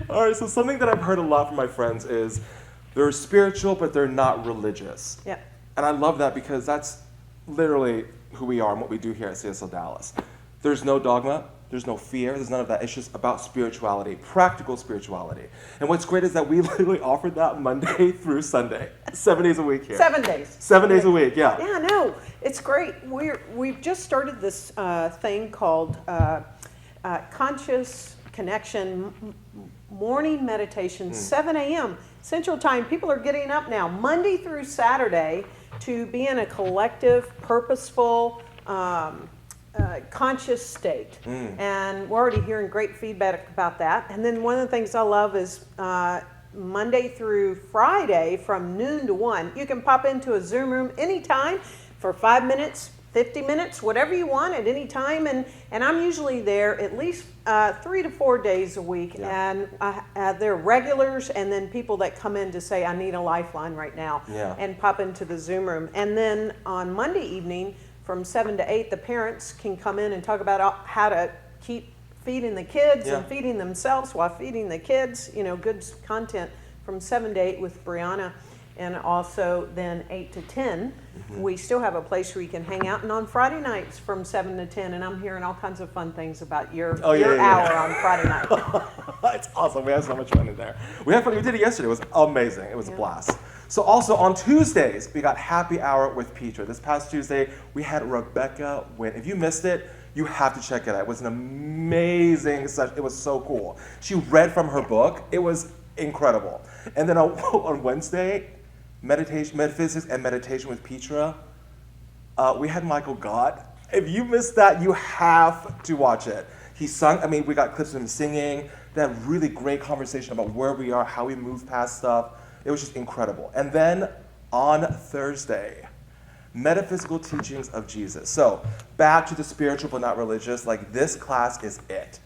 All right, so something that I've heard a lot from my friends is they're spiritual, but they're not religious. Yeah. And I love that because that's literally who we are and what we do here at CSL Dallas. There's no dogma, there's no fear, there's none of that. It's just about spirituality, practical spirituality. And what's great is that we literally offer that Monday through Sunday, 7 days a week here. 7 days. 7 days a week, yeah. Yeah, no, it's great. We've just started this thing called Conscious Connection Morning Meditation, 7 a.m. Central Time. People are getting up now, Monday through Saturday, to be in a collective, purposeful, conscious state. And we're already hearing great feedback about that. And then one of the things I love is Monday through Friday from noon to 1. You can pop into a Zoom room anytime for 5 minutes, 50 minutes, whatever you want at any time. And I'm usually there at least 3 to 4 days a week. Yeah. And they're regulars and then people that come in to say, I need a lifeline right now, and pop into the Zoom room. And then on Monday evening from 7 to 8, the parents can come in and talk about how to keep feeding the kids and feeding themselves while feeding the kids, good content from 7 to 8 with Brianna. And also then 8 to 10, we still have a place where you can hang out. And on Friday nights from 7 to 10, and I'm hearing all kinds of fun things about your hour on Friday night. It's awesome. We had so much fun in there. We had fun. We did it yesterday. It was amazing. It was a blast. So also on Tuesdays, we got happy hour with Petra. This past Tuesday, we had Rebecca win. If you missed it, you have to check it out. It was an amazing session. It was so cool. She read from her book. It was incredible. And then on Wednesday, metaphysics and meditation with Petra. We had Michael Gott. If you missed that, you have to watch it. He sung, we got clips of him singing. They had really great conversation about where we are, how we move past stuff. It was just incredible. And then on Thursday, metaphysical teachings of Jesus. So back to the spiritual but not religious, this class is it.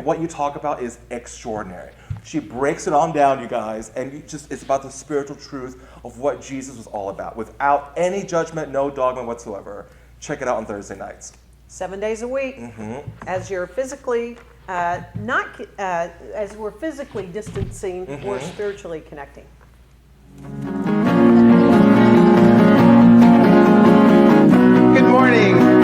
What you talk about is extraordinary. She breaks it on down, you guys, and it's about the spiritual truth of what Jesus was all about, without any judgment, no dogma whatsoever. Check it out on Thursday nights. 7 days a week, as you're physically as we're physically distancing, we're spiritually connecting. Good morning.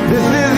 This is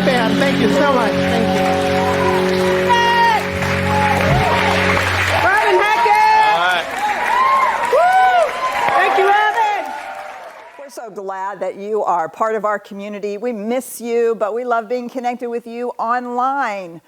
fam. Thank you so much. Thank you. Robin Hackett! Woo! Thank you, Robin! We're so glad that you are part of our community. We miss you, but we love being connected with you online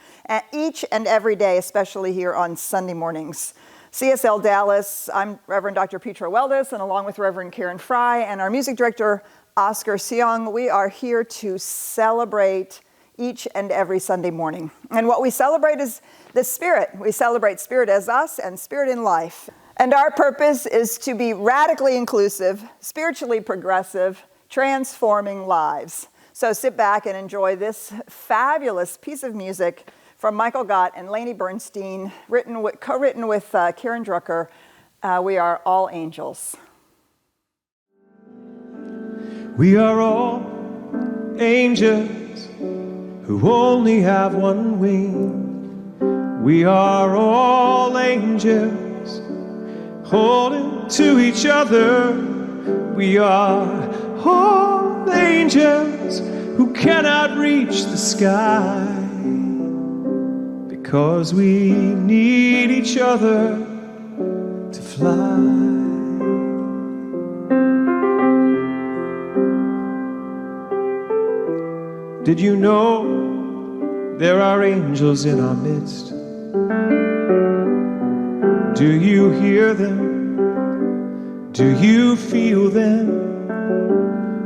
each and every day, especially here on Sunday mornings. CSLDallas, I'm Reverend Dr. Petra Weldes, and along with Reverend Karen Fry and our music director, Oscar Seong, we are here to celebrate each and every Sunday morning. And what we celebrate is the Spirit. We celebrate Spirit as us and Spirit in life. And our purpose is to be radically inclusive, spiritually progressive, transforming lives. So sit back and enjoy this fabulous piece of music from Michael Gott and Lainey Bernstein, co-written with Karen Drucker. We are all angels. We are all angels who only have one wing. We are all angels holding to each other. We are all angels who cannot reach the sky, because we need each other to fly. Did you know there are angels in our midst? Do you hear them? Do you feel them?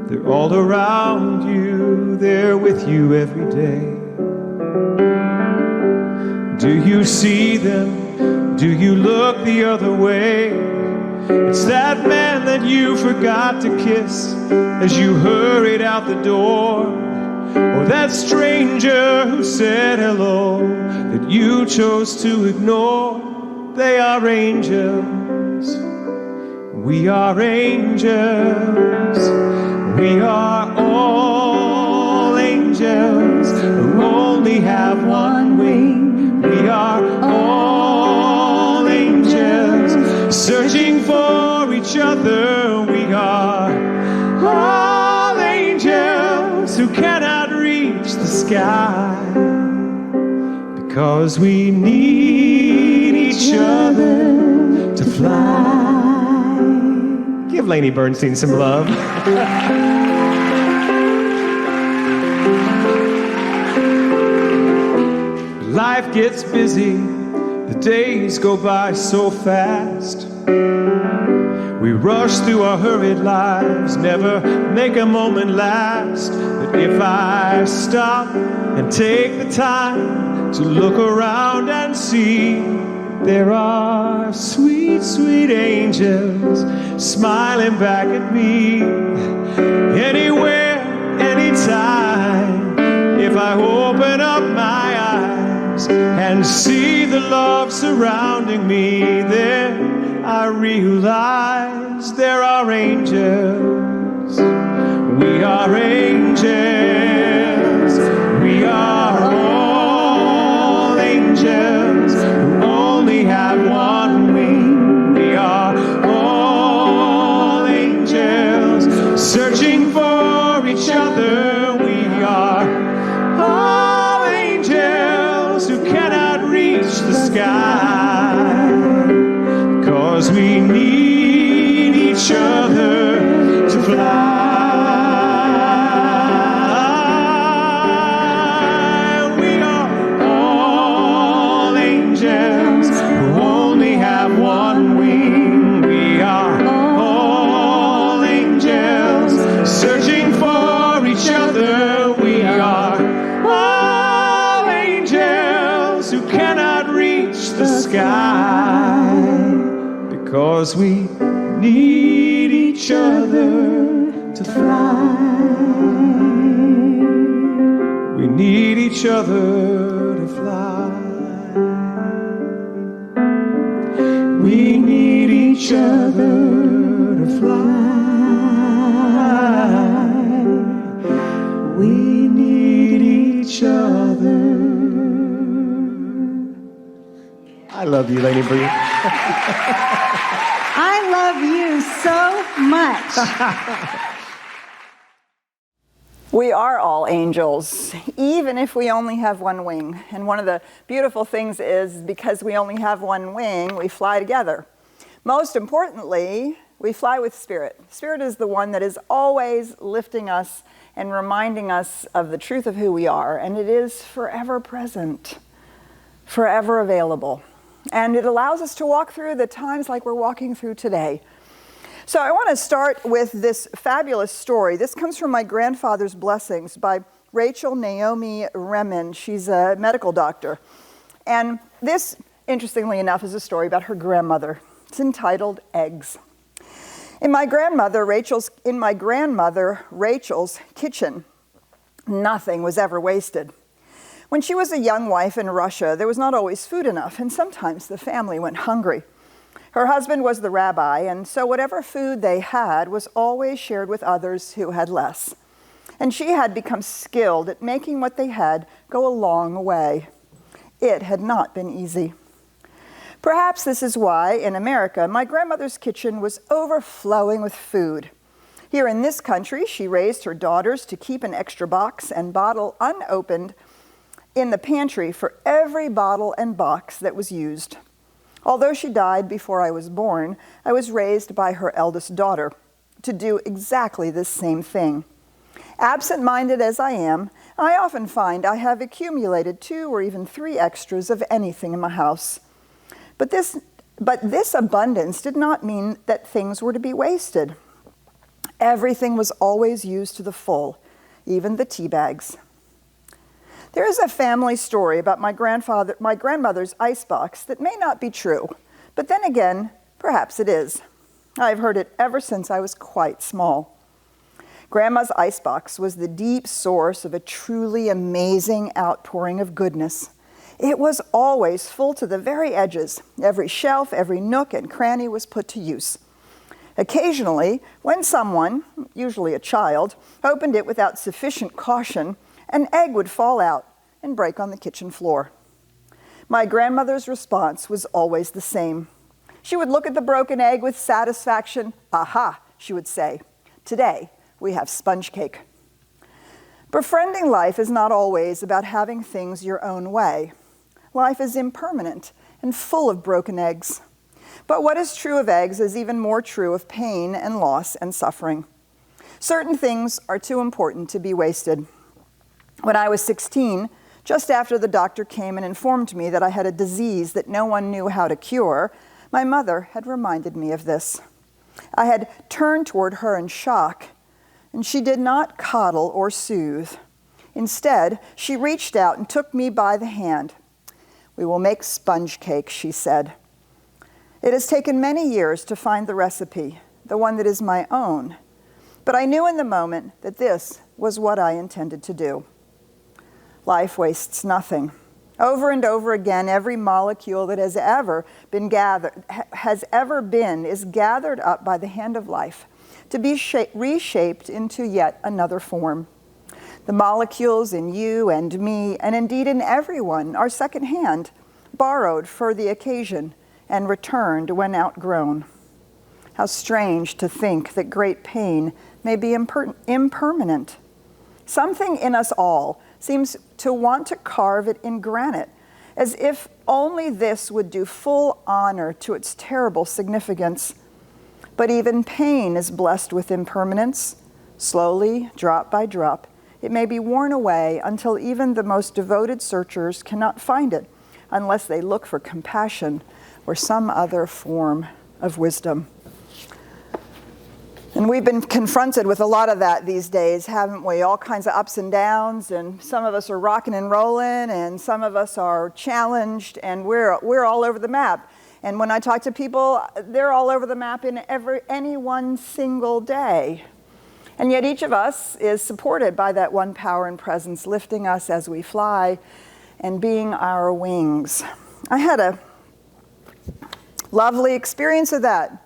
They're all around you, they're with you every day. Do you see them? Do you look the other way? It's that man that you forgot to kiss as you hurried out the door, or that stranger who said hello that you chose to ignore. They are angels. We are angels. We are all angels who only have one wing. We are all angels searching for each other. We are all angels who cannot reach the sky, because we need each other to fly. Give Lainey Bernstein some love. Life gets busy, the days go by so fast. We rush through our hurried lives, never make a moment last. But if I stop and take the time to look around and see, there are sweet, sweet angels smiling back at me. Anywhere, anytime, if I open up my eyes and see the love surrounding me, then I realize there are angels. We are angels. We are all angels who only have one wing. We are all angels searching for each other. We are all angels who cannot reach the sky, because we need each other to fly. We are all angels who only have one wing. We are all angels searching for each other. We are all angels who cannot reach the sky, because we need each other to fly. We need each other to fly. We need each other to fly. We need each other. I love you, Lady Bree. I love you so much. We are all angels, even if we only have one wing. And one of the beautiful things is because we only have one wing, we fly together. Most importantly, we fly with Spirit. Spirit is the one that is always lifting us and reminding us of the truth of who we are. And it is forever present, forever available. And it allows us to walk through the times like we're walking through today. So I want to start with this fabulous story. This comes from My Grandfather's Blessings by Rachel Naomi Remen. She's a medical doctor. And this, interestingly enough, is a story about her grandmother. It's entitled Eggs. In my grandmother Rachel's kitchen, nothing was ever wasted. When she was a young wife in Russia, there was not always food enough, and sometimes the family went hungry. Her husband was the rabbi, and so whatever food they had was always shared with others who had less. And she had become skilled at making what they had go a long way. It had not been easy. Perhaps this is why, in America, my grandmother's kitchen was overflowing with food. Here in this country, she raised her daughters to keep an extra box and bottle unopened in the pantry for every bottle and box that was used. Although she died before I was born, I was raised by her eldest daughter to do exactly this same thing. Absent-minded as I am, I often find I have accumulated 2 or even 3 extras of anything in my house. But this abundance did not mean that things were to be wasted. Everything was always used to the full, even the tea bags. There is a family story about my grandmother's icebox that may not be true, but then again, perhaps it is. I've heard it ever since I was quite small. Grandma's icebox was the deep source of a truly amazing outpouring of goodness. It was always full to the very edges. Every shelf, every nook and cranny was put to use. Occasionally, when someone, usually a child, opened it without sufficient caution, an egg would fall out and break on the kitchen floor. My grandmother's response was always the same. She would look at the broken egg with satisfaction. "Aha," she would say, "today we have sponge cake." Befriending life is not always about having things your own way. Life is impermanent and full of broken eggs. But what is true of eggs is even more true of pain and loss and suffering. Certain things are too important to be wasted. When I was 16, just after the doctor came and informed me that I had a disease that no one knew how to cure, my mother had reminded me of this. I had turned toward her in shock, and she did not coddle or soothe. Instead, she reached out and took me by the hand. "We will make sponge cake," she said. It has taken many years to find the recipe, the one that is my own, but I knew in the moment that this was what I intended to do. Life wastes nothing. Over and over again, every molecule that has ever been is gathered up by the hand of life to be reshaped into yet another form. The molecules in you and me, and indeed in everyone, are secondhand, borrowed for the occasion, and returned when outgrown. How strange to think that great pain may be impermanent. Something in us all seems to want to carve it in granite, as if only this would do full honor to its terrible significance. But even pain is blessed with impermanence. Slowly, drop by drop, it may be worn away until even the most devoted searchers cannot find it unless they look for compassion or some other form of wisdom. And we've been confronted with a lot of that these days, haven't we? All kinds of ups and downs, and some of us are rocking and rolling, and some of us are challenged, and we're all over the map. And when I talk to people, they're all over the map in any one single day. And yet each of us is supported by that one power and presence, lifting us as we fly and being our wings. I had a lovely experience of that.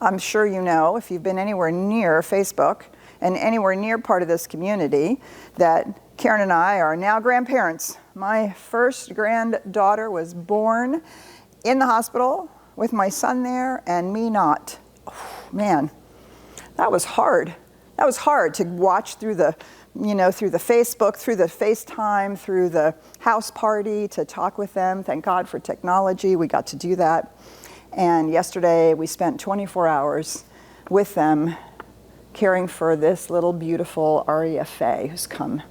I'm sure you know, if you've been anywhere near Facebook and anywhere near part of this community, that Karen and I are now grandparents. My first granddaughter was born in the hospital with my son there and me not. Oh, man, that was hard. That was hard to watch through the, through the Facebook, through the FaceTime, through the house party, to talk with them. Thank God for technology, we got to do that. And yesterday we spent 24 hours with them caring for this little beautiful Aria Faye who's come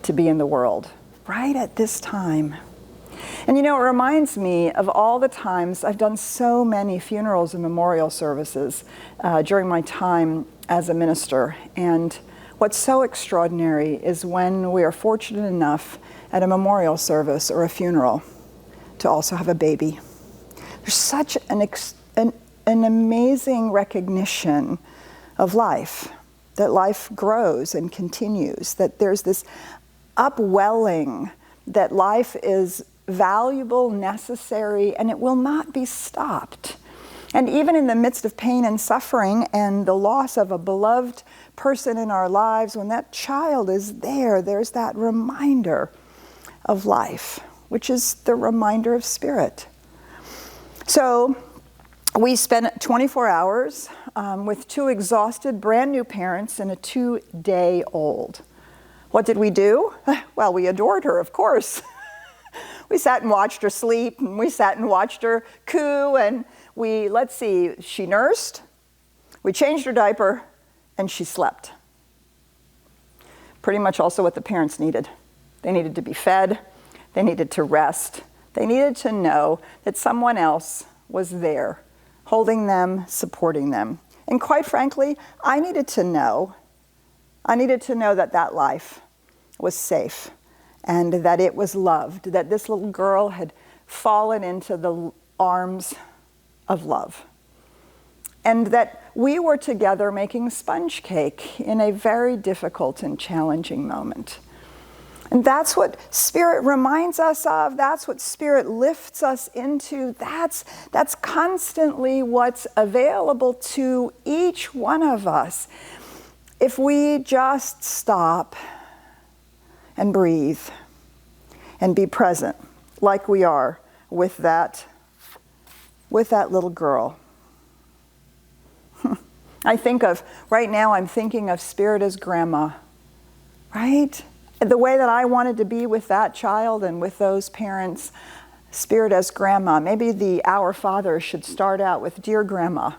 to be in the world right at this time. And it reminds me of all the times I've done so many funerals and memorial services during my time as a minister. And what's so extraordinary is when we are fortunate enough at a memorial service or a funeral to also have a baby. There's such an amazing recognition of life, that life grows and continues, that there's this upwelling, that life is valuable, necessary, and it will not be stopped. And even in the midst of pain and suffering and the loss of a beloved person in our lives, when that child is there, there's that reminder of life, which is the reminder of spirit. So we spent 24 hours with 2 exhausted brand new parents and a 2-day-old. What did we do? Well, we adored her, of course. We sat and watched her sleep, and we sat and watched her coo, and she nursed, we changed her diaper, and she slept. Pretty much also what the parents needed. They needed to be fed, they needed to rest, they needed to know that someone else was there, holding them, supporting them. And quite frankly, I needed to know that that life was safe, and that it was loved, that this little girl had fallen into the arms of love. And that we were together making sponge cake in a very difficult and challenging moment. And that's what Spirit reminds us of. That's what Spirit lifts us into. That's constantly what's available to each one of us. If we just stop and breathe and be present like we are with that little girl. Right now I'm thinking of Spirit as grandma, right? The way that I wanted to be with that child and with those parents, Spirit as grandma. Maybe the Our Father should start out with, Dear Grandma,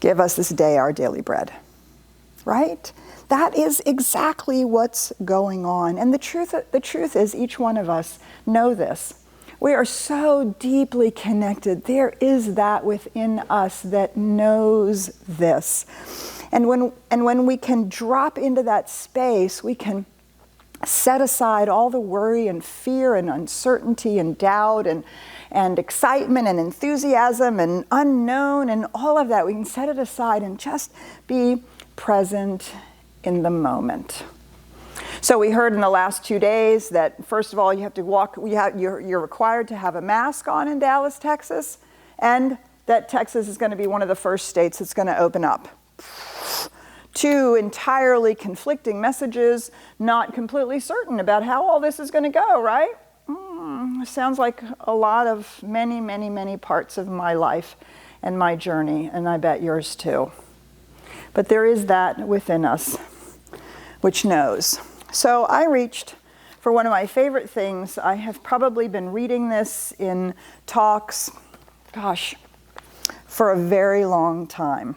give us this day our daily bread, right? That is exactly what's going on. And the truth is, each one of us know this. We are so deeply connected. There is that within us that knows this. And when we can drop into that space, we can set aside all the worry and fear and uncertainty and doubt and excitement and enthusiasm and unknown and all of that. We can set it aside and just be present in the moment. So we heard in the last 2 days that, first of all, you have to walk, you're required to have a mask on in Dallas, Texas, and that Texas is going to be one of the first states that's going to open up. 2 entirely conflicting messages, not completely certain about how all this is going to go, right? Sounds like a lot of many, many, many parts of my life and my journey, and I bet yours too. But there is that within us which knows. So I reached for one of my favorite things. I have probably been reading this in talks, for a very long time.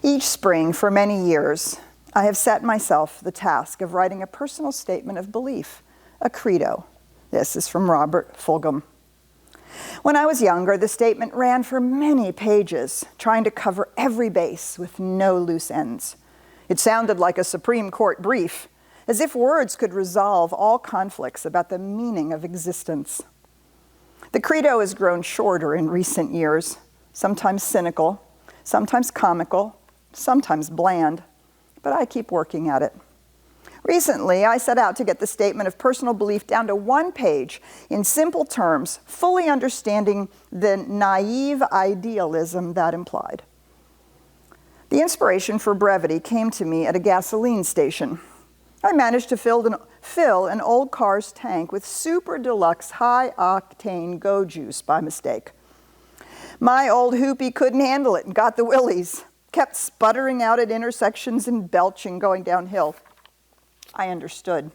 Each spring for many years, I have set myself the task of writing a personal statement of belief, a credo. This is from Robert Fulghum. When I was younger, the statement ran for many pages, trying to cover every base with no loose ends. It sounded like a Supreme Court brief, as if words could resolve all conflicts about the meaning of existence. The credo has grown shorter in recent years, sometimes cynical, sometimes comical, sometimes bland, but I keep working at it. Recently, I set out to get the statement of personal belief down to 1 page in simple terms, fully understanding the naive idealism that implied. The inspiration for brevity came to me at a gasoline station. I managed to fill an old car's tank with super deluxe high-octane Go Juice by mistake. My old hoopy couldn't handle it and got the willies. Kept sputtering out at intersections and belching going downhill. I understood.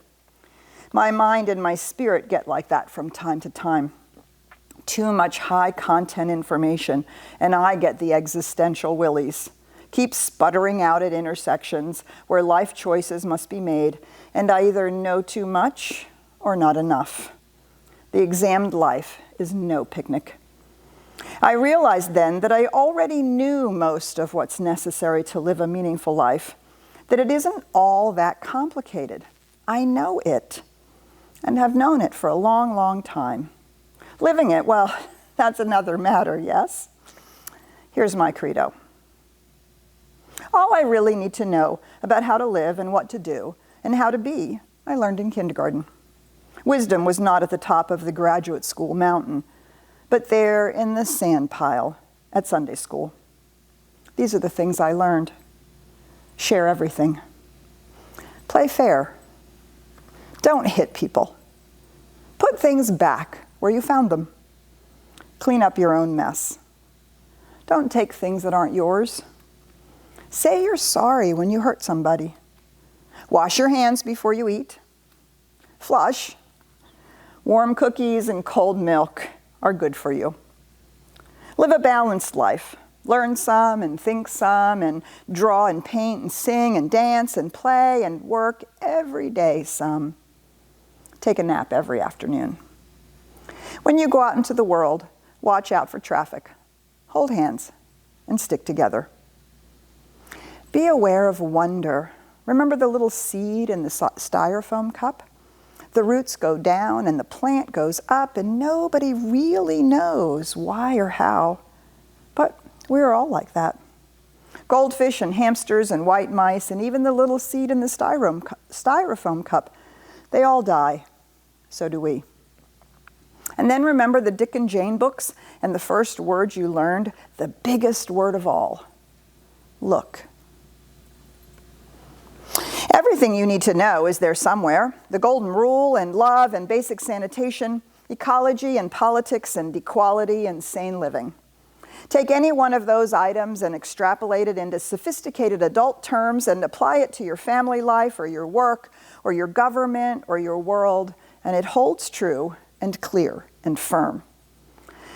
My mind and my spirit get like that from time to time. Too much high content information, and I get the existential willies. Keep sputtering out at intersections where life choices must be made, and I either know too much or not enough. The examined life is no picnic. I realized then that I already knew most of what's necessary to live a meaningful life, that it isn't all that complicated. I know it, and have known it for a long, long time. Living it, well, that's another matter, yes? Here's my credo. All I really need to know about how to live and what to do and how to be, I learned in kindergarten. Wisdom was not at the top of the graduate school mountain, but there in the sand pile at Sunday school. These are the things I learned. Share everything. Play fair. Don't hit people. Put things back where you found them. Clean up your own mess. Don't take things that aren't yours. Say you're sorry when you hurt somebody. Wash your hands before you eat. Flush. Warm cookies and cold milk are good for you. Live a balanced life. Learn some and think some and draw and paint and sing and dance and play and work every day some. Take a nap every afternoon. When you go out into the world, watch out for traffic. Hold hands and stick together. Be aware of wonder. Remember the little seed in the styrofoam cup? The roots go down and the plant goes up and nobody really knows why or how. But we're all like that. Goldfish and hamsters and white mice and even the little seed in the styrofoam cup, they all die. So do we. And then remember the Dick and Jane books and the first word you learned, the biggest word of all. Look. Everything you need to know is there somewhere. The golden rule and love and basic sanitation, ecology and politics and equality and sane living. Take any one of those items and extrapolate it into sophisticated adult terms and apply it to your family life or your work or your government or your world, and it holds true and clear and firm.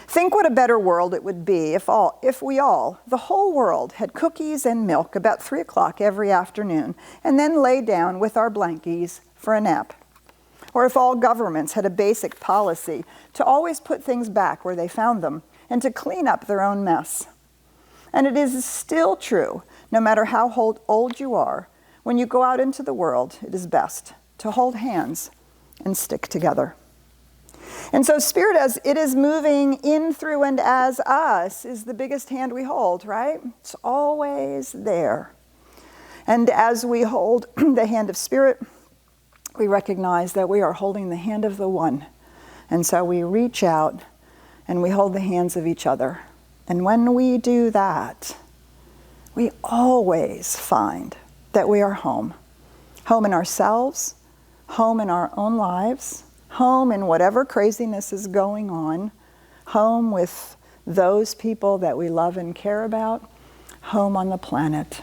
Think what a better world it would be if we all, the whole world, had cookies and milk about 3 o'clock every afternoon and then lay down with our blankies for a nap. Or if all governments had a basic policy to always put things back where they found them and to clean up their own mess. And it is still true, no matter how old you are, when you go out into the world, it is best to hold hands and stick together. And so Spirit, as it is moving in, through, and as us, is the biggest hand we hold, right? It's always there. And as we hold the hand of Spirit, we recognize that we are holding the hand of the One. And so we reach out and we hold the hands of each other. And when we do that, we always find that we are home. Home in ourselves, home in our own lives, home in whatever craziness is going on, home with those people that we love and care about, home on the planet,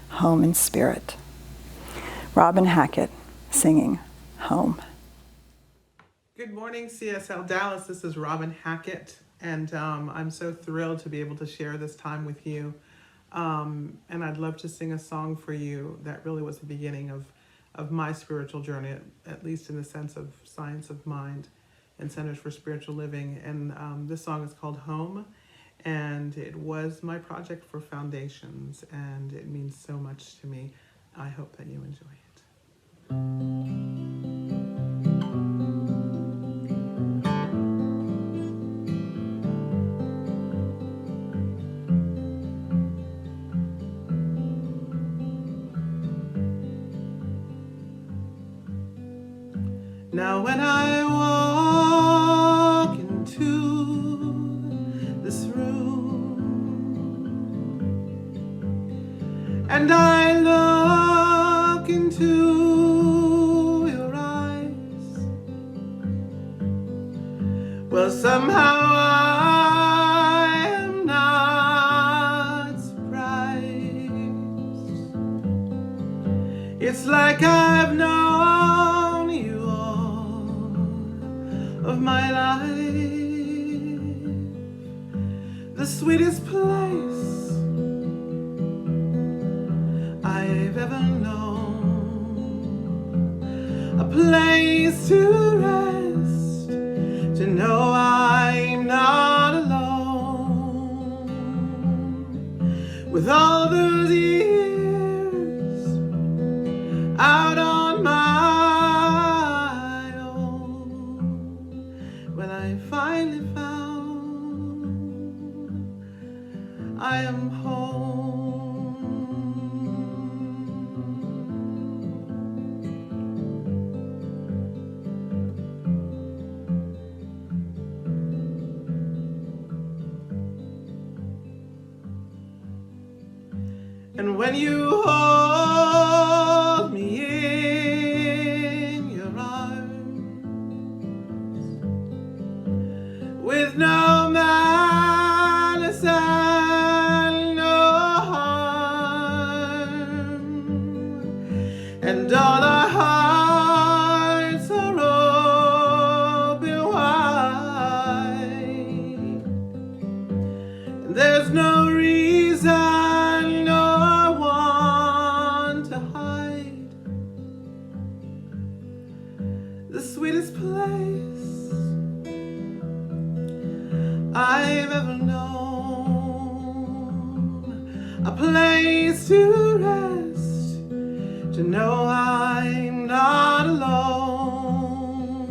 home in spirit. Robin Hackett singing Home. Good morning, CSLDallas. This is Robin Hackett, and I'm so thrilled to be able to share this time with you. And I'd love to sing a song for you that really was the beginning of my spiritual journey, at least in the sense of science of mind and Centers for Spiritual Living. And this song is called Home, and it was my project for Foundations, and it means so much to me. I hope that you enjoy it. Now when I walk into this room and I look into your eyes, well, somehow I It's like I've known you all of my life. The sweetest place I've ever known. A place to rest, to know I'm not alone. With all those years out on my own, when I finally found I am home. And when you hold me in your arms, with no malice and no harm, and all our hearts are open wide, and there's no reason the sweetest place I've ever known. A place to rest, to know I'm not alone.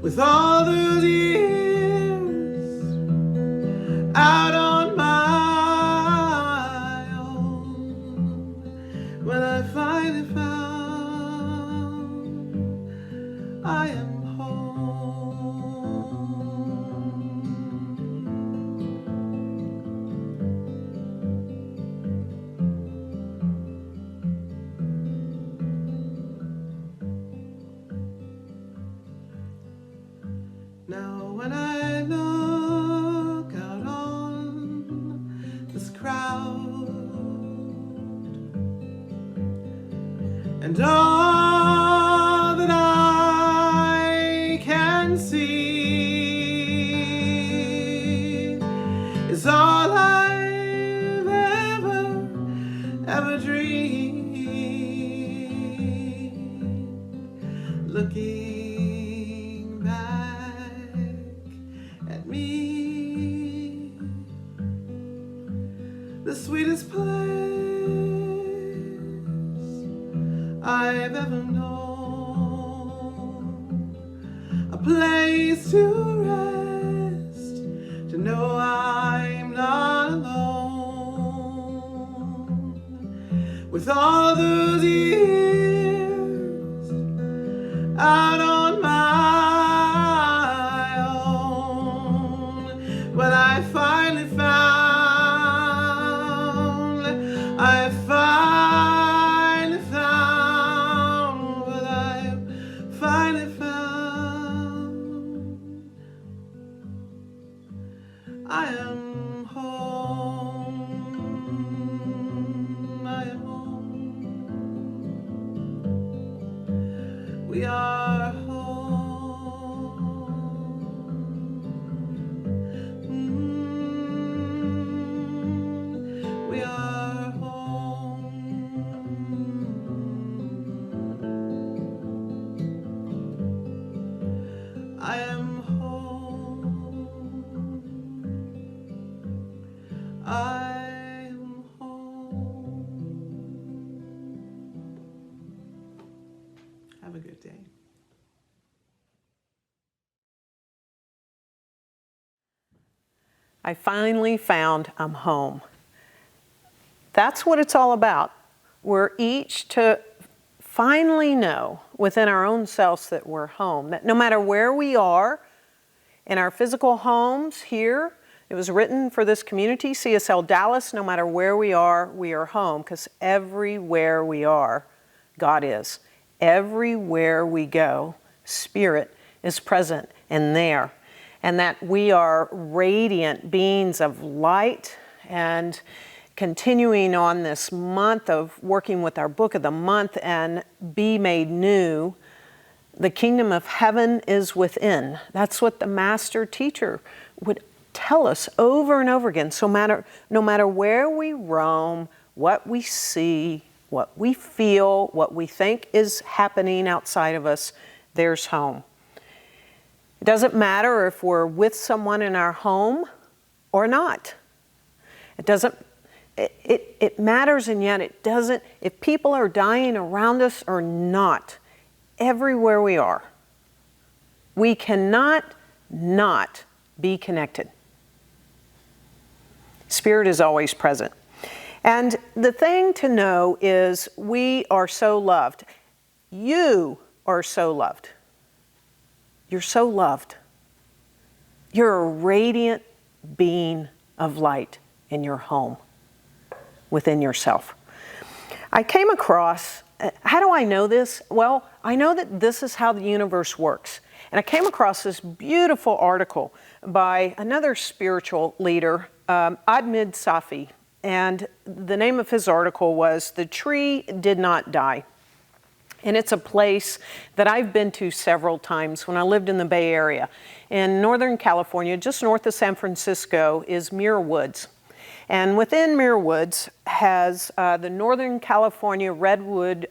With all those years out on my own, when I finally found I am home. Now when I look out on this crowd and all that I can see is all I've ever dreamed. Looking back at me, the sweetest place I've ever known. A place to rest, to know I'm not alone. With all those years out on my own, when I finally found I am home. I am home. We are home. We are home. I am home. I'm home. Have a good day. I finally found I'm home. That's what it's all about. We're each to finally know within our own selves that we're home, that no matter where we are in our physical homes here, it was written for this community, CSLDallas, no matter where we are home, because everywhere we are, God is. Everywhere we go, Spirit is present and there. And that we are radiant beings of light and continuing on this month of working with our book of the month and Be Made New. The kingdom of heaven is within. That's what the master teacher would tell us over and over again. So no matter where we roam, what we see, what we feel, what we think is happening outside of us, there's home. It doesn't matter if we're with someone in our home or not. It matters, and yet it doesn't. If people are dying around us or not, everywhere we are, we cannot not be connected. Spirit is always present. And the thing to know is we are so loved. You are so loved. You're so loved. You're a radiant being of light in your home, within yourself. I came across, how do I know this? Well, I know that this is how the universe works. And I came across this beautiful article by another spiritual leader, Admid Safi. And the name of his article was "The Tree Did Not Die." And it's a place that I've been to several times when I lived in the Bay Area. In Northern California, just north of San Francisco, is Muir Woods. And within Muir Woods has the Northern California redwood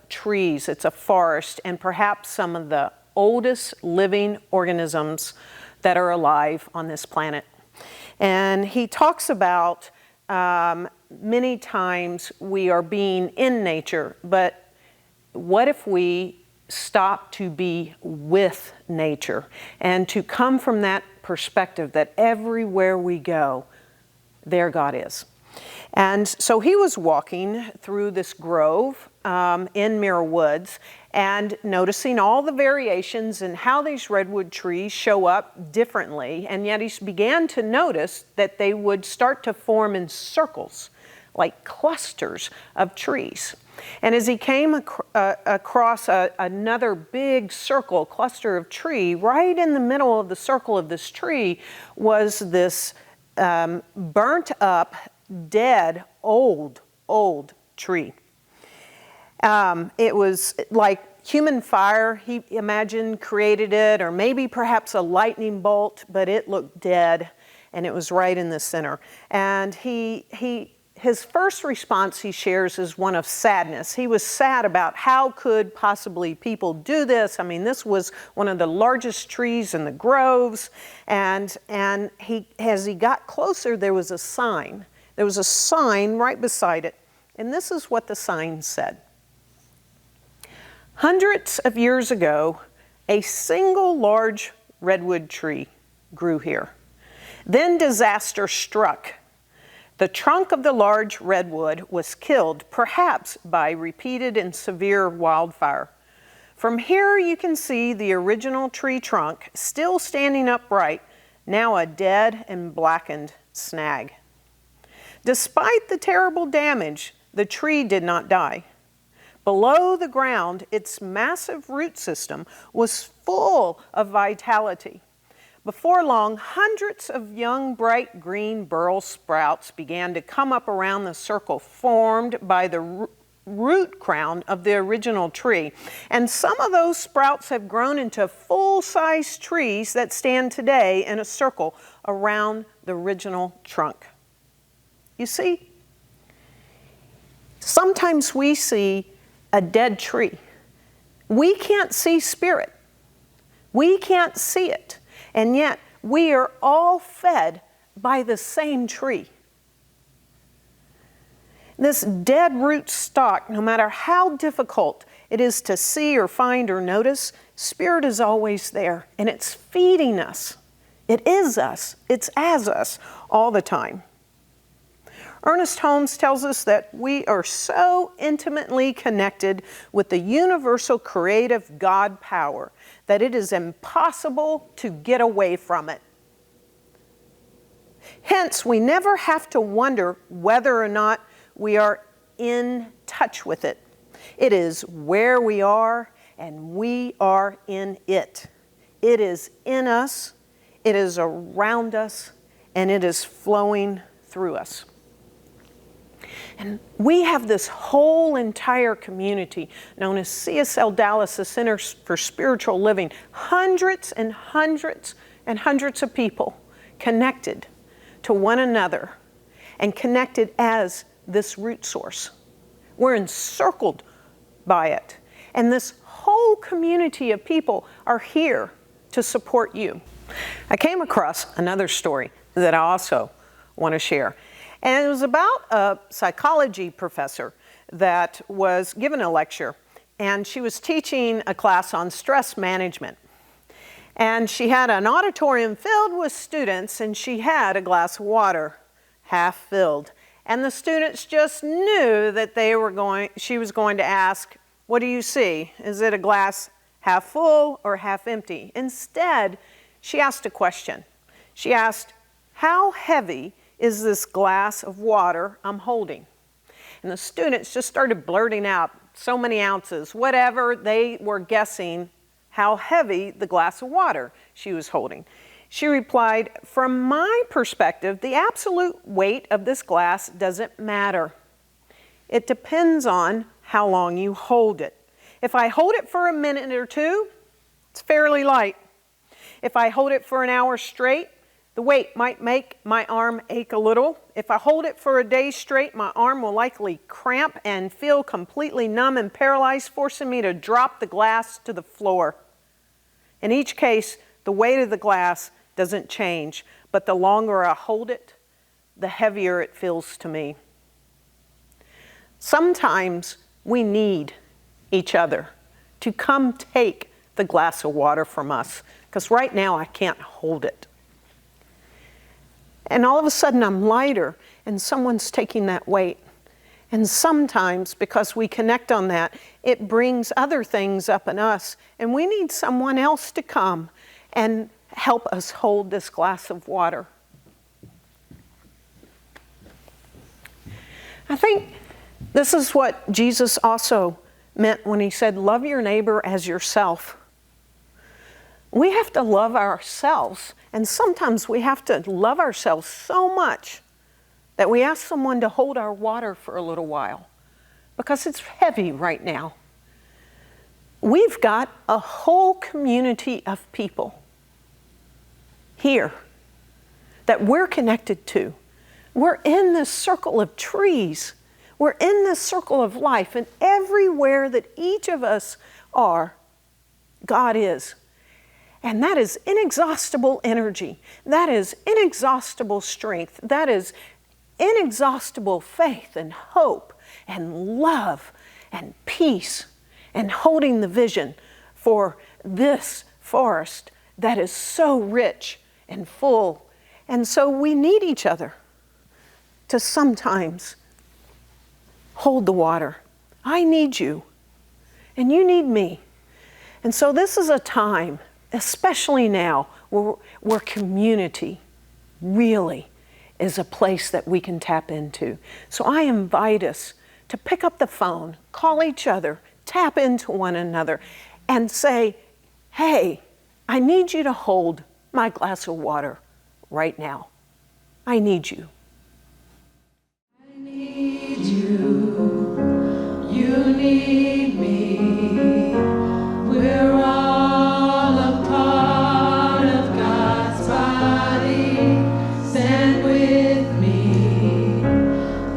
trees. It's a forest, and perhaps some of the oldest living organisms that are alive on this planet. And he talks about many times we are being in nature, but what if we stop to be with nature and to come from that perspective that everywhere we go, there God is. And so he was walking through this grove in Muir Woods and noticing all the variations in how these redwood trees show up differently, and yet he began to notice that they would start to form in circles, like clusters of trees. And as he came across another big circle, cluster of tree, right in the middle of the circle of this tree was this burnt up, dead, old tree. It was like human fire, he imagined, created it, or maybe perhaps a lightning bolt, but it looked dead, and it was right in the center. And his first response, he shares, is one of sadness. He was sad about how could possibly people do this. I mean, this was one of the largest trees in the groves, and as he got closer, there was a sign. There was a sign right beside it, and this is what the sign said. Hundreds of years ago, a single large redwood tree grew here. Then disaster struck. The trunk of the large redwood was killed, perhaps by repeated and severe wildfire. From here you can see the original tree trunk still standing upright, now a dead and blackened snag. Despite the terrible damage, the tree did not die. Below the ground, its massive root system was full of vitality. Before long, hundreds of young, bright green burl sprouts began to come up around the circle formed by the root crown of the original tree. And some of those sprouts have grown into full-size trees that stand today in a circle around the original trunk. You see, sometimes we see a dead tree. We can't see spirit. We can't see it. And yet, we are all fed by the same tree. This dead root stock, no matter how difficult it is to see or find or notice, spirit is always there, and it's feeding us. It is us. It's as us all the time. Ernest Holmes tells us that we are so intimately connected with the universal creative God power that it is impossible to get away from it. Hence, we never have to wonder whether or not we are in touch with it. It is where we are, and we are in it. It is in us, it is around us, and it is flowing through us. And we have this whole entire community known as CSLDallas, the Center for Spiritual Living. Hundreds and hundreds and hundreds of people connected to one another and connected as this root source. We're encircled by it. And this whole community of people are here to support you. I came across another story that I also want to share. And it was about a psychology professor that was given a lecture, and she was teaching a class on stress management. And she had an auditorium filled with students, and she had a glass of water half filled. And the students just knew that she was going to ask, what do you see? Is it a glass half full or half empty? Instead, she asked a question. She asked, how heavy is this glass of water I'm holding? And the students just started blurting out so many ounces, whatever. They were guessing how heavy the glass of water she was holding. She replied, from my perspective, the absolute weight of this glass doesn't matter. It depends on how long you hold it. If I hold it for a minute or two, it's fairly light. If I hold it for an hour straight, the weight might make my arm ache a little. If I hold it for a day straight, my arm will likely cramp and feel completely numb and paralyzed, forcing me to drop the glass to the floor. In each case, the weight of the glass doesn't change, but the longer I hold it, the heavier it feels to me. Sometimes we need each other to come take the glass of water from us, because right now I can't hold it. And all of a sudden I'm lighter and someone's taking that weight. And sometimes, because we connect on that, it brings other things up in us, and we need someone else to come and help us hold this glass of water. I think this is what Jesus also meant when he said, love your neighbor as yourself. We have to love ourselves, and sometimes we have to love ourselves so much that we ask someone to hold our water for a little while because it's heavy right now. We've got a whole community of people here that we're connected to. We're in this circle of trees. We're in this circle of life, and everywhere that each of us are, God is. And that is inexhaustible energy. That is inexhaustible strength. That is inexhaustible faith and hope and love and peace and holding the vision for this forest that is so rich and full. And so we need each other to sometimes hold the water. I need you, and you need me. And so this is a time, especially now, where community really is a place that we can tap into. So I invite us to pick up the phone, call each other, tap into one another, and say, hey, I need you to hold my glass of water right now. I need you. I need you. You need me. We're all a part of God's body. Stand with me.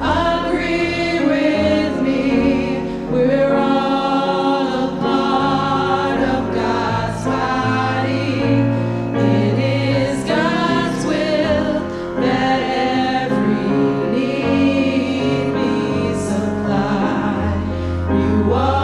Agree with me. We're all a part of God's body. It is God's will that every need be supplied. You are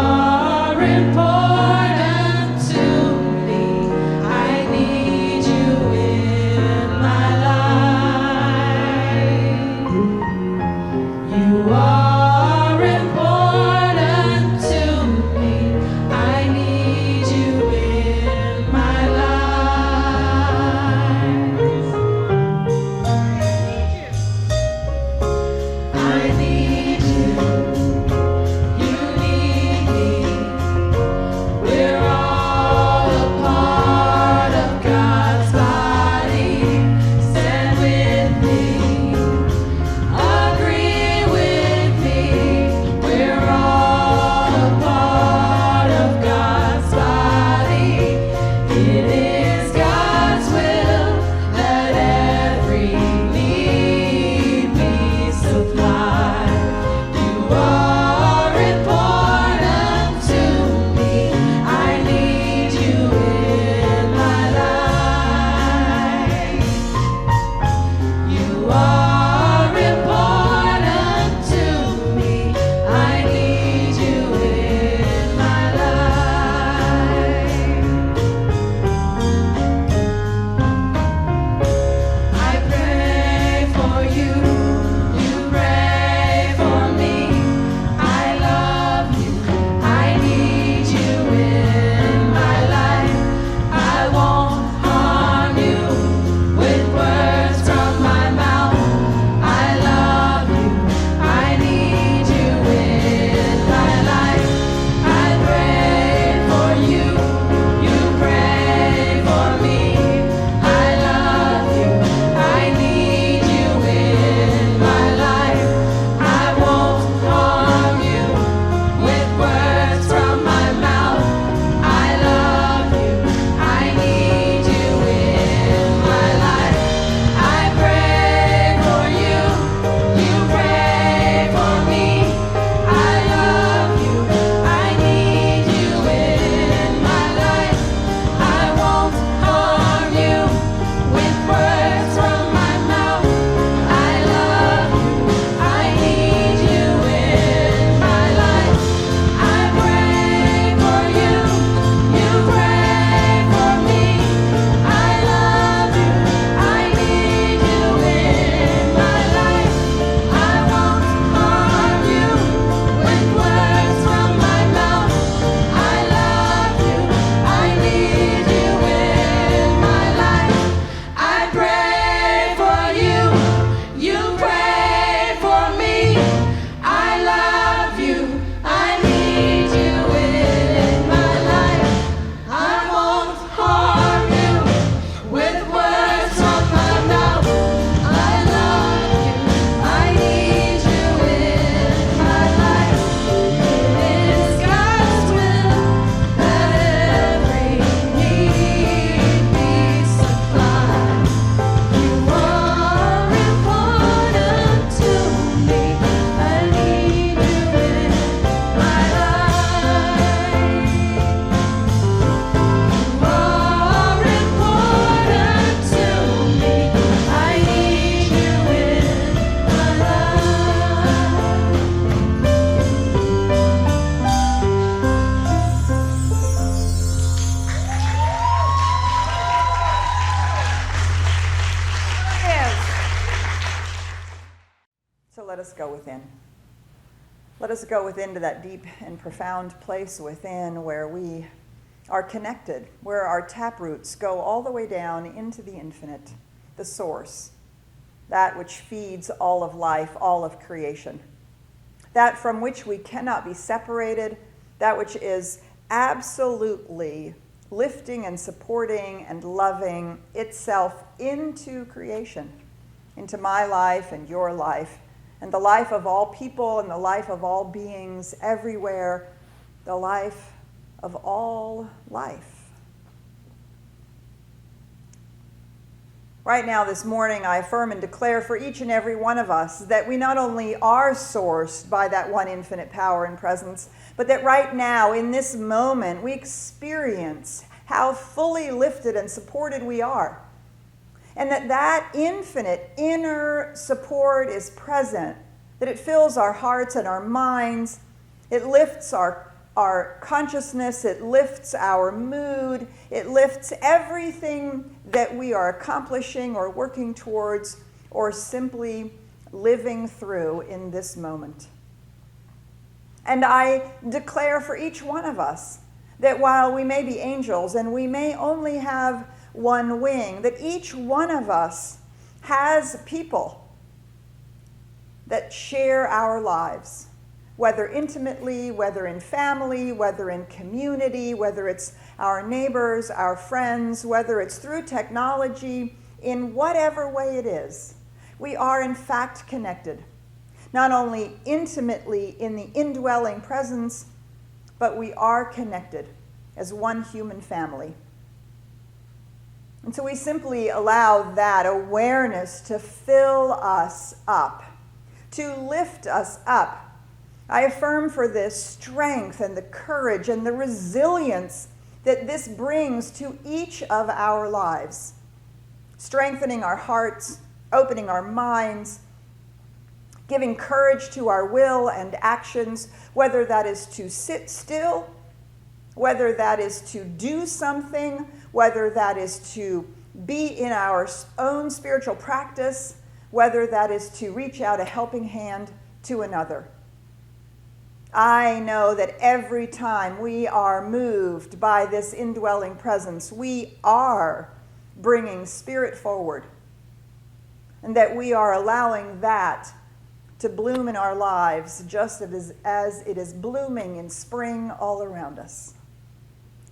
within. Let us go within to that deep and profound place within where we are connected, where our taproots go all the way down into the infinite, the source, that which feeds all of life, all of creation, that from which we cannot be separated, that which is absolutely lifting and supporting and loving itself into creation, into my life and your life, and the life of all people and the life of all beings everywhere, the life of all life. Right now, this morning, I affirm and declare for each and every one of us that we not only are sourced by that one infinite power and presence, but that right now, in this moment, we experience how fully lifted and supported we are. And that infinite inner support is present, that it fills our hearts and our minds, it lifts our consciousness, it lifts our mood, it lifts everything that we are accomplishing or working towards or simply living through in this moment. And I declare for each one of us that while we may be angels and we may only have one wing, that each one of us has people that share our lives, whether intimately, whether in family, whether in community, whether it's our neighbors, our friends, whether it's through technology, in whatever way it is. We are in fact connected, not only intimately in the indwelling presence, but we are connected as one human family. And so we simply allow that awareness to fill us up, to lift us up. I affirm for this strength and the courage and the resilience that this brings to each of our lives, strengthening our hearts, opening our minds, giving courage to our will and actions, whether that is to sit still, whether that is to do something, whether that is to be in our own spiritual practice, whether that is to reach out a helping hand to another. I know that every time we are moved by this indwelling presence, we are bringing spirit forward, and that we are allowing that to bloom in our lives just as it is blooming in spring all around us.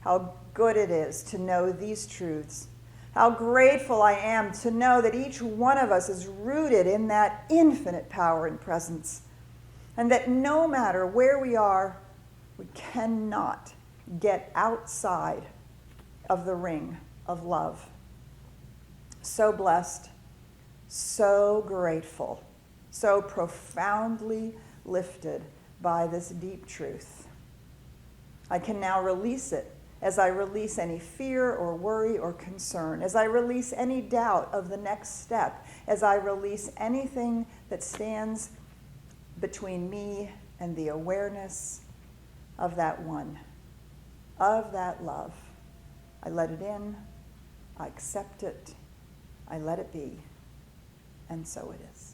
How good it is to know these truths. How grateful I am to know that each one of us is rooted in that infinite power and presence, and that no matter where we are, we cannot get outside of the ring of love. So blessed, so grateful, so profoundly lifted by this deep truth. I can now release it as I release any fear or worry or concern, as I release any doubt of the next step, as I release anything that stands between me and the awareness of that one, of that love. I let it in, I accept it, I let it be, and so it is.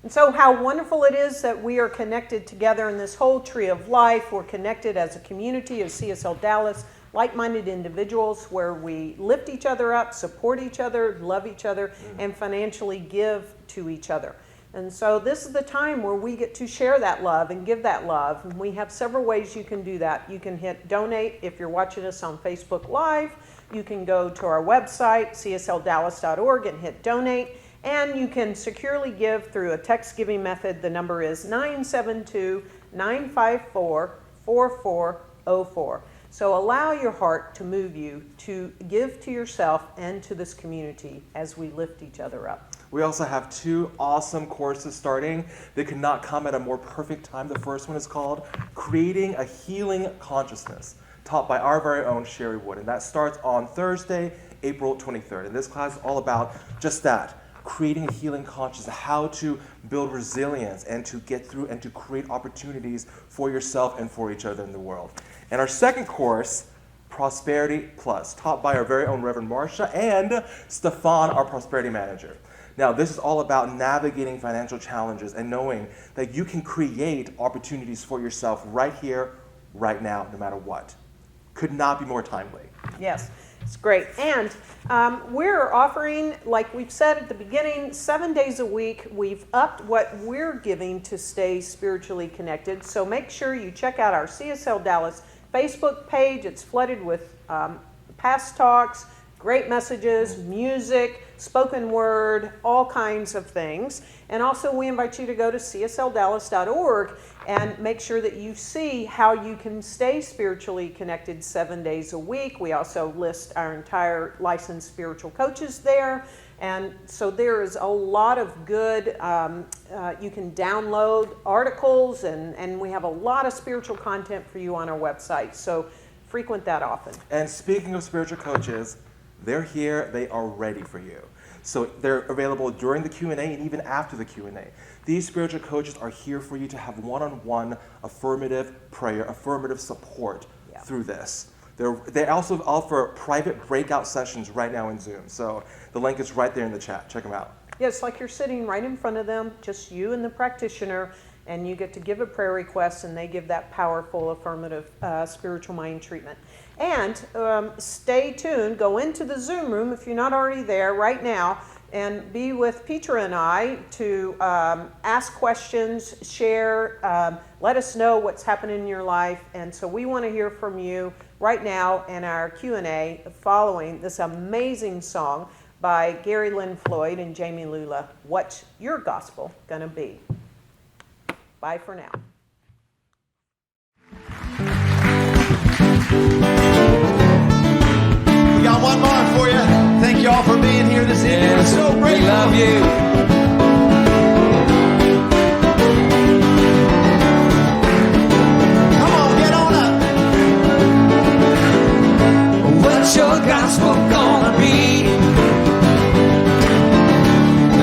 And so how wonderful it is that we are connected together in this whole tree of life. We're connected as a community of CSL Dallas, like-minded individuals where we lift each other up, support each other, love each other, and financially give to each other. And so this is the time where we get to share that love and give that love. And we have several ways you can do that. You can hit donate if you're watching us on Facebook Live. You can go to our website, CSLDallas.org, and hit donate. And you can securely give through a text giving method. The number is 972-954-4404. So allow your heart to move you to give to yourself and to this community as we lift each other up. We also have 2 awesome courses starting. They could not come at a more perfect time. The first one is called Creating a Healing Consciousness, taught by our very own Sherry Wood. And that starts on Thursday, April 23rd. And this class is all about just that. Creating a healing consciousness, how to build resilience and to get through and to create opportunities for yourself and for each other in the world. And our second course, Prosperity Plus, taught by our very own Reverend Marcia and Stefan, our prosperity manager. Now, this is all about navigating financial challenges and knowing that you can create opportunities for yourself right here, right now, no matter what. Could not be more timely. Yes, it's great. And we're offering, like we've said at the beginning, 7 days a week. We've upped what we're giving to stay spiritually connected. So make sure you check out our CSL Dallas Facebook page. It's flooded with past talks, great messages, music, spoken word, all kinds of things. And also we invite you to go to CSLDallas.org and make sure that you see how you can stay spiritually connected 7 days a week. We also list our entire licensed spiritual coaches there. And so there is a lot of good, you can download articles, and we have a lot of spiritual content for you on our website. So frequent that often. And speaking of spiritual coaches, they're here, they are ready for you. So they're available during the Q&A and even after the Q&A. These spiritual coaches are here for you to have one-on-one affirmative prayer, affirmative support through this. They also offer private breakout sessions right now in Zoom. So the link is right there in the chat. Check them out. Yeah, it's like you're sitting right in front of them, just you and the practitioner, and you get to give a prayer request, and they give that powerful affirmative spiritual mind treatment. And stay tuned. Go into the Zoom room if you're not already there right now, and be with Petra and I to ask questions, share, let us know what's happening in your life. And so we want to hear from you right now in our Q&A following this amazing song by Gary Lynn Floyd and Jamie Lula, What's Your Gospel Gonna Be? Bye for now. We got one more for you. Thank you all for being here this evening. We're so grateful. We love you. Come on, get on up. What's your gospel gonna be?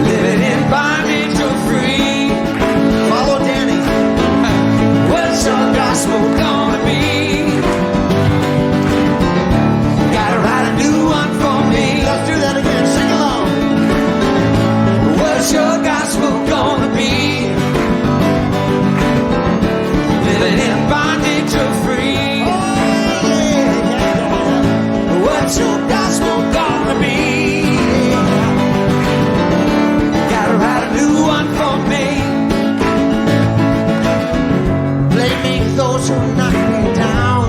Living in bondage or free? Follow Danny. What's your gospel gonna be? Gotta write a new one for me. Let's do that again. Sing along. What's your gospel gonna be? Living in bondage or free? Oh, yeah. What's your gospel gonna be? Gotta write a new one for me. Blaming those who knock me down,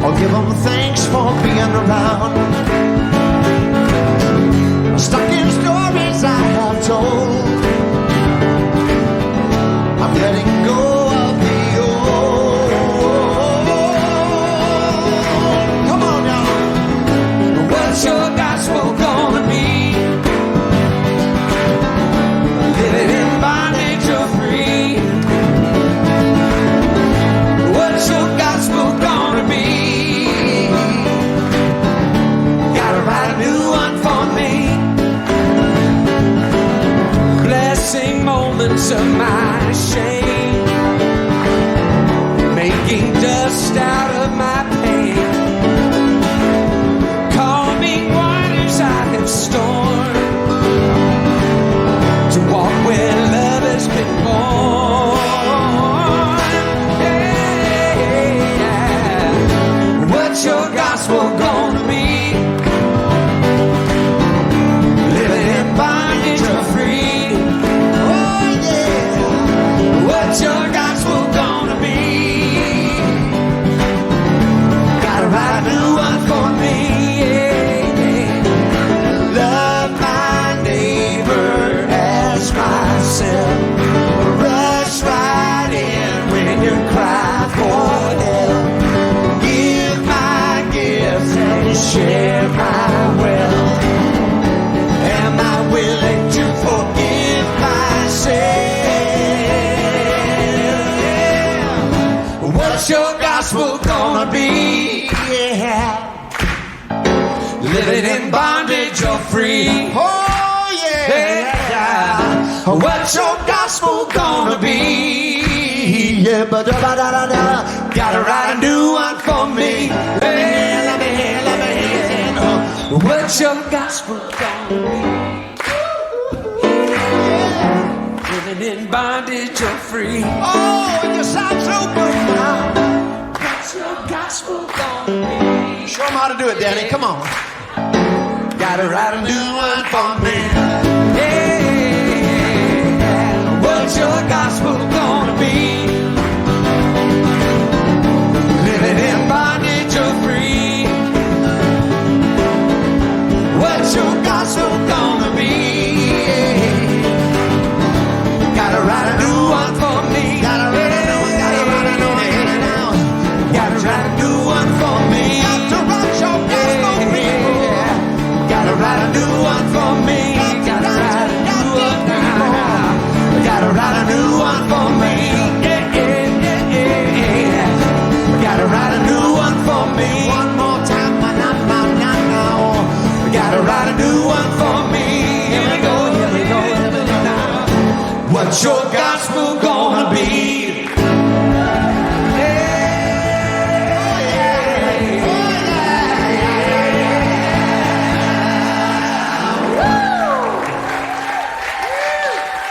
or give them thanks for being around. Stuck in stories I have told, I'm letting go of the old. Come on now. What's your gospel gonna be? Living in bondage or free? What's your gospel gonna be? Gotta write a new one for me. Blessing moments of my shame, making dust out of my pain, calming waters I have stormed, to walk where love has been born. Yeah. What's your gospel gonna be? Living in bondage or free? Oh yeah. What's your gospel gonna be? Gotta write a new one for me. Yeah. Love my neighbor as myself. Rush right in when you cry for help. Give my gifts and share my wealth. Am I willing to forgive myself? What's your gospel gonna be? Yeah. Living in bondage or free? Oh yeah. What's your gospel gonna be? Yeah, but gotta write a new one for me. Let me hear. What's your gospel gonna be? Living in bondage or free. Oh, you sound so good now. What's your gospel gonna be? Show them how to do it, Danny. Come on. Gotta write a new one for me. Yeah. What's your gospel gonna be? Living in bondage or free. What's your gospel gonna be? Gotta write a new one for me. Gotta write a new one, gotta write a new one, gotta write a new one for me. Got to write your gospel, people. Gotta write a new one for me. Gotta write a new one now. Gotta write a new one for me. Gotta write a new one for me. One more time, now. Gotta write a new one for me. Here we go, here we go, here we go now. What's your gospel gonna be?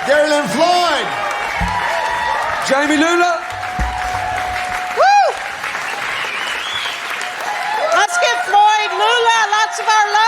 Darylyn Floyd. Jamie Lula. Let's give Floyd Lula lots of our love.